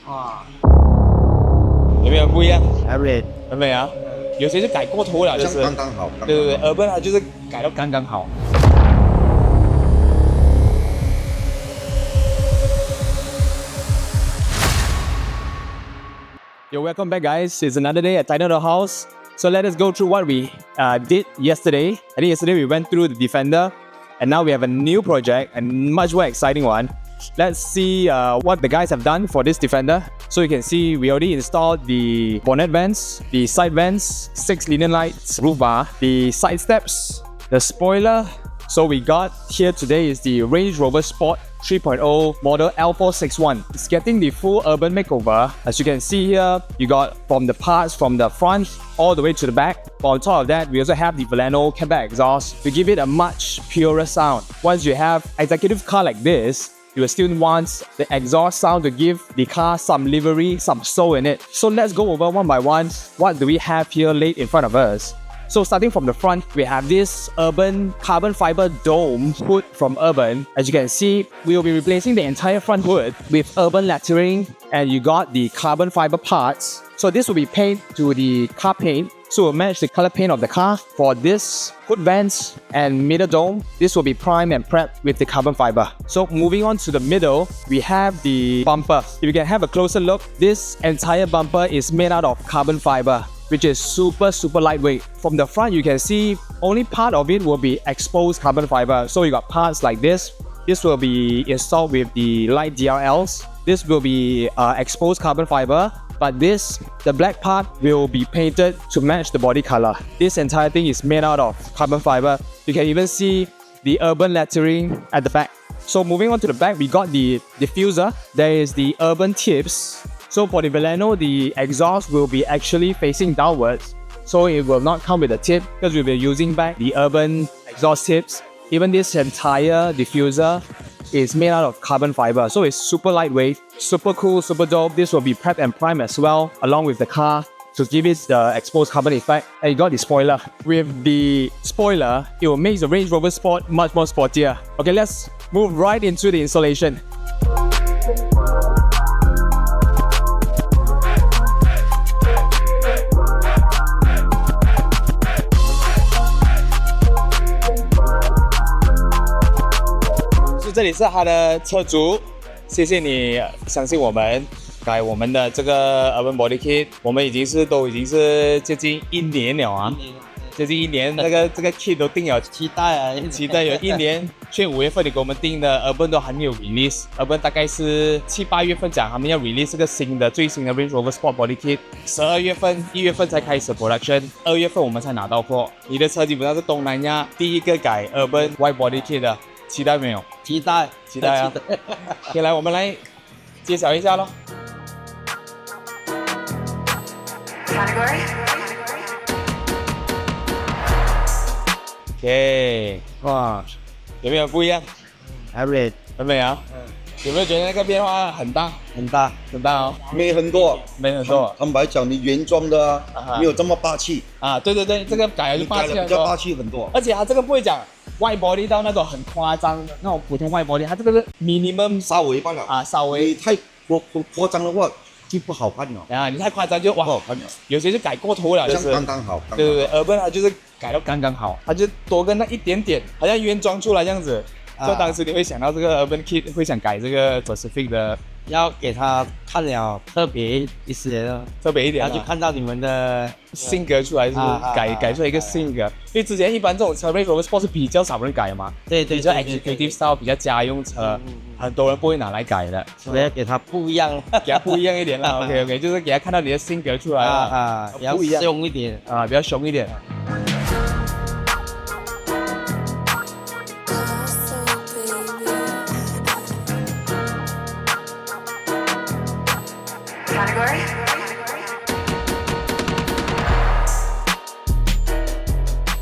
哇，有没有不一样？ average 有没有？有些就改过头了，就是刚刚好。对对对，Urban 它就是改到刚刚好。Yo, welcome back, guys. It's another day at Autohaus. So let us go through what we did yesterday. I think yesterday we went through the Defender, and now we have a new project, a much more exciting one. Let's see what the guys have done for this Defender. So you can see we already installed the bonnet vents, the side vents, 6 linen lights, roof bar, the side steps, the spoiler. So we got here today is the Range Rover Sport 3.0 model L461. It's getting the full urban makeover. As you can see here, you got from the parts from the front all the way to the back. But on top of that, we also have the Valeno catback exhaust to give it a much purer sound. Once you have executive car like this, you will still want the exhaust sound to give the car some livery, some soul in it. So let's go over one by one. What do we have here laid in front of us? So starting from the front, we have this Urban carbon fiber dome hood from Urban. As you can see, we will be replacing the entire front hood with Urban lettering, and you got the carbon fiber parts. So this will be painted to the car paint, so it will match the color paint of the car. For this hood vents and middle dome, this will be primed and prepped with the carbon fiber. So moving on to the middle, we have the bumper. If you can have a closer look, this entire bumper is made out of carbon fiber, which is super lightweight. From the front, you can see only part of it will be exposed carbon fiber. So you got parts like this. This will be installed with the light DRLs. This will be exposed carbon fiber. But this, the black part, will be painted to match the body color. This entire thing is made out of carbon fiber. You can even see the Urban lettering at the back. So moving on to the back, we got the diffuser. There is the Urban tips. So for the Valeno, the exhaust will be actually facing downwards. So it will not come with a tip because we'll be using back the Urban exhaust tips. Even this entire diffuser is made out of carbon fiber. So it's super lightweight, super cool, super dope. This will be prepped and primed as well along with the car to give it the exposed carbon effect. And you got the spoiler. With the spoiler, it will make the Range Rover Sport much more sportier. Okay, let's move right into the installation. So 这里是他的车主，谢谢你相信我们。改我们的这个 Urban Body Kit， 我们都已经是接近1年了啊，接近1年，这个 kit 都定了，期待有1年。去5月份你给我们定的 Urban 都还没有 release，Urban 大概是7、8月份讲他们要 release 这个最新的 Range Rover Sport Body Kit， 12月份、1月份才开始 production，2月份我们才拿到货。你的车基本上是东南亚第一个改 Urban Wide Body Kit 的，期待没有？期待啊！OK， 来我们来揭晓一下咯。OK， 哇，有没有不一样 average 有没有？有没有觉得那个变化很大哦？没很多。坦白讲，你原装的没有这么霸气啊！对，这个改了就霸气很多，比较霸气很多。而且它这个不会讲外body到那种很夸张的那种普通外body，它这个是 minimum 稍微罢了啊，稍微。你太夸张的话就不好看了啊！你太夸张就哇，不好看了。有些就改过头了，就是刚刚好。对，Urban 它就是改到刚刚好，它就多跟那一点点，好像原装出来这样子。就当时你会想到这个 Urban Kit 会想改这个 specific 的，要给他看了特别一些的，特别一点，然后就看到你们的性格出来，是改出来一个性格。因为之前一般这种车 Range Rover Sport 是比较少人改嘛，对，比较 executive style， 比较家用车，很多人不会拿来改的，所以要给他不一样，给他不一样一点啦。OK， 就是给他看到你的性格出来了比较凶一点比较凶一点。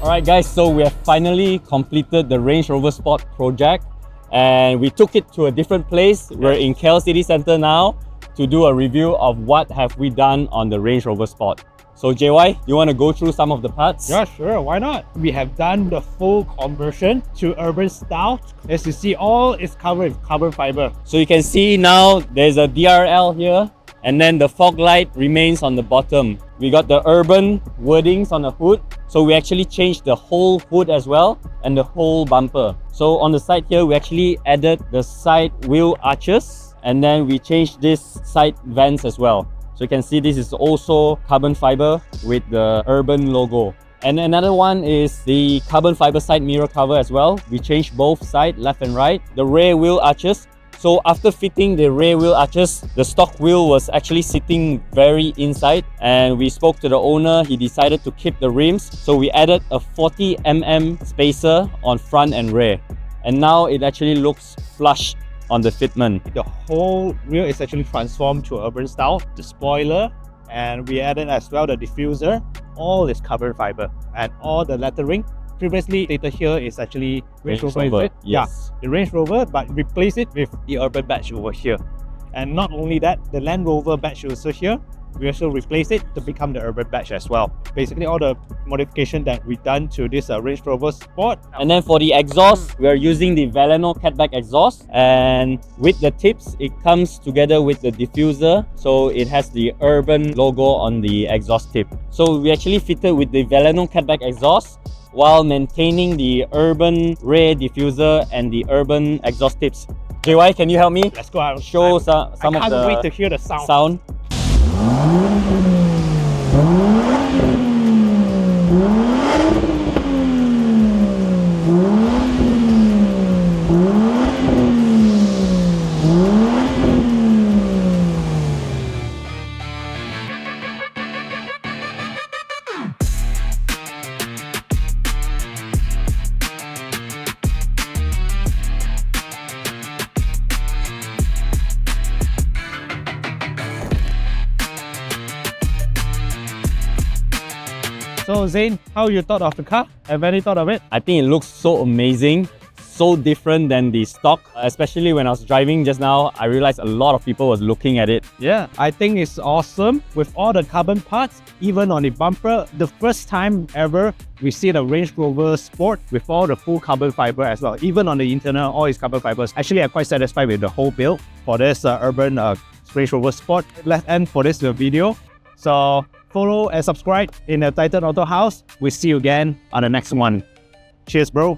Alright guys, so we have finally completed the Range Rover Sport project and we took it to a different place. We're in KL City Centre now to do a review of what have we done on the Range Rover Sport. So JY, you want to go through some of the parts? Yeah, sure, why not? We have done the full conversion to urban style. As you see, all is covered with carbon fiber. So you can see now there's a DRL here and then the fog light remains on the bottom. We got the urban wordings on the hood, so we actually changed the whole hood as well and the whole bumper. So on the side here, we actually added the side wheel arches, and then we changed this side vents as well. So you can see this is also carbon fiber with the Urban logo. And another one is the carbon fiber side mirror cover as well. We changed both sides, left and right. The rear wheel arches. So after fitting the rear wheel arches, the stock wheel was actually sitting very inside, and we spoke to the owner. He decided to keep the rims, so we added a 40mm spacer on front and rear, and now it actually looks flush on the fitment. The whole rear is actually transformed to urban style. The spoiler, and we added as well the diffuser. All is carbon fiber, and all the lettering previously stated here is actually Range Rover. Is it? Yes. Yeah, the Range Rover, but replace it with the Urban badge over here. And not only that, the Land Rover badge also here. We also replace it to become the Urban badge as well. Basically, all the modification that we done to this Range Rover Sport. And then for the exhaust, we are using the Valeno catback exhaust, and with the tips, it comes together with the diffuser, so it has the Urban logo on the exhaust tip. So we actually fitted with the Valeno catback exhaust while maintaining the Urban rear diffuser and the Urban exhaust tips. JY, can you help me? Let's go out. Show some of the I can't wait to hear the sound. sound. So Zain, how you thought of the car? Have any thought of it? I think it looks so amazing, so different than the stock. Especially when I was driving just now, I realized a lot of people was looking at it. Yeah, I think it's awesome with all the carbon parts, even on the bumper. The first time ever we see the Range Rover Sport with all the full carbon fiber as well. Even on the internal, all is carbon fibers. Actually, I'm quite satisfied with the whole build for this Urban Range Rover Sport. Let's end for this video. So follow and subscribe in the Titan Autohaus. We'll see you again on the next one. Cheers, bro.